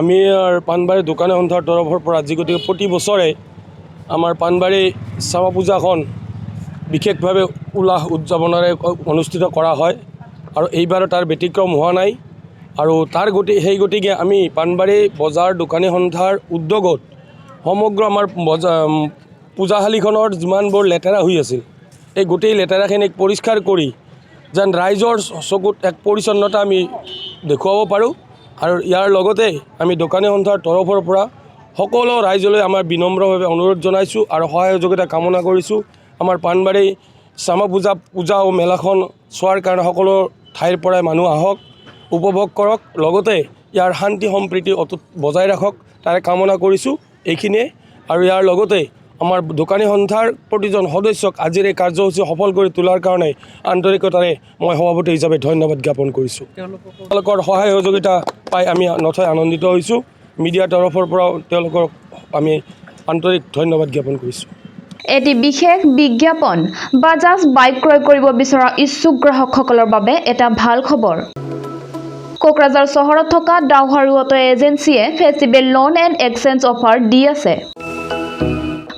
আমি পানবাৰী দোকানী সন্থাৰ তৰফৰ পৰা যিগতিকে প্ৰতি বছৰে আমাৰ পানবাৰী শ্যামা পূজাখন বিশেষভাৱে উল্লাস উদযাপনেৰে অনুষ্ঠিত কৰা হয় আৰু এইবাৰ তাৰ ব্যতিক্ৰম হোৱা নাই আৰু সেই গতিকে আমি পানবাৰী বজাৰ দোকানী সন্থাৰ উদ্যোগত সমগ্ৰ আমাৰ পূজাশালীখনৰ যিমানবোৰ লেতেৰা হৈ আছিল এই গোটেই লেতেৰাখিনিক পৰিষ্কাৰ কৰি যেন ৰাইজৰ চকুত এক পৰিচ্ছন্নতা আমি দেখুৱাব পাৰোঁ আৰু ইয়াৰ লগতে আমি দোকানী সন্থাৰ তৰফৰ পৰা সকলো ৰাইজলৈ আমাৰ বিনম্ৰভাৱে অনুৰোধ জনাইছোঁ আৰু সহায় সহযোগিতা কামনা কৰিছোঁ। আমাৰ পানবাৰী শ্যামা পূজা আৰু মেলাখন চোৱাৰ কাৰণে সকলো ঠাইৰ পৰাই মানুহ আহক, উপভোগ কৰক, লগতে ইয়াৰ শান্তি সম্প্ৰীতি অটুট বজাই ৰাখক তাৰে কামনা কৰিছোঁ। এইখিনিয়ে আৰু ইয়াৰ লগতে আমাৰ দোকানী সন্থাৰ প্ৰতিজন সদস্যক আজিৰ এই কাৰ্যসূচী সফল কৰি তোলাৰ কাৰণে আন্তৰিকতাৰে মই সভাপতি হিচাপে ধন্যবাদ জ্ঞাপন কৰিছোঁ। তেওঁলোকৰ সহায় সহযোগিতা পাই আমি নথৈ আনন্দিত হৈছোঁ। মিডিয়াৰ তৰফৰ পৰাও তেওঁলোকক আমি আন্তৰিক ধন্যবাদ জ্ঞাপন কৰিছোঁ। এটি বিশেষ বিজ্ঞাপন বাজাজ বাইক ক্ৰয় কৰিব বিচৰা ইচ্ছুক গ্ৰাহকসকলৰ বাবে এটা ভাল খবৰ। কোকৰাঝাৰ চহৰত থকা ডাউহাৰু অটো এজেন্সিয়ে festival loan and exchange offer দি আছে।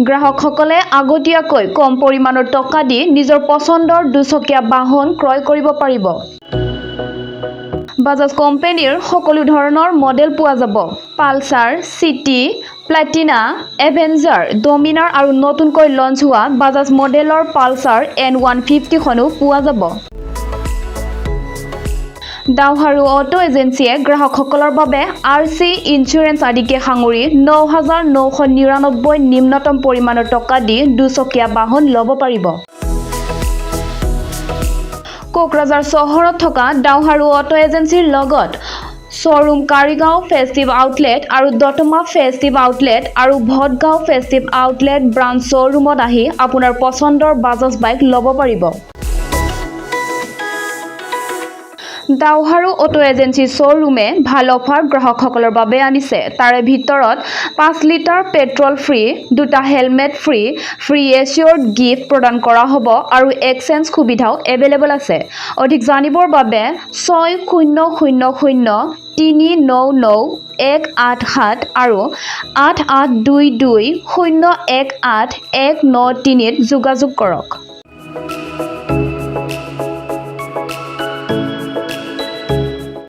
গ্ৰাহকসকলে আগতীয়াকৈ কম পৰিমাণৰ টকা দি নিজৰ পচন্দৰ দুচকীয়া বাহন ক্ৰয় কৰিব পাৰিব। বাজাজ কোম্পানীৰ সকলো ধৰণৰ মডেল পোৱা যাব। Pulsar, city, Platina, avenger, Dominar আৰু নতুনকৈ লঞ্চ হোৱা বাজাজ মডেলৰ পালচাৰ N150 খনো পোৱা যাব। ডাউহাৰু অটো এজেন্সিয়ে গ্ৰাহকসকলৰ বাবে RC ইঞ্চুৰেঞ্চ আদিকে সাঙুৰি 9,999 নিম্নতম পৰিমাণৰ টকা দি দুচকীয়া বাহন ল'ব পাৰিব। কোকৰাঝাৰ চহৰত থকা ডাউহাৰু অটো এজেন্সিৰ লগত শ্বৰুম কাৰিগাঁও ফেষ্টিভ আউটলেট আৰু দতমা ফেষ্টিভ আউটলেট আৰু ভটগাঁও ফেষ্টিভ আউটলেট ব্ৰাঞ্চ শ্বৰুমত আহি আপোনাৰ পচন্দৰ বাজাজ বাইক ল'ব পাৰিব। ডাউহাৰু অটো এজেন্সি শ্বৰুমে ভাল অফাৰ গ্ৰাহকসকলৰ বাবে আনিছে। তাৰে ভিতৰত 5 লিটাৰ পেট্ৰল ফ্ৰী, 2টা হেলমেট ফ্ৰী, ফ্ৰী এচিয়ৰ্ড গিফ্ট প্ৰদান কৰা হ'ব আৰু এক্সচেঞ্জ সুবিধাও এভেইলেবল আছে। অধিক জানিবৰ বাবে 6000399187 আৰু 8822018193 যোগাযোগ কৰক।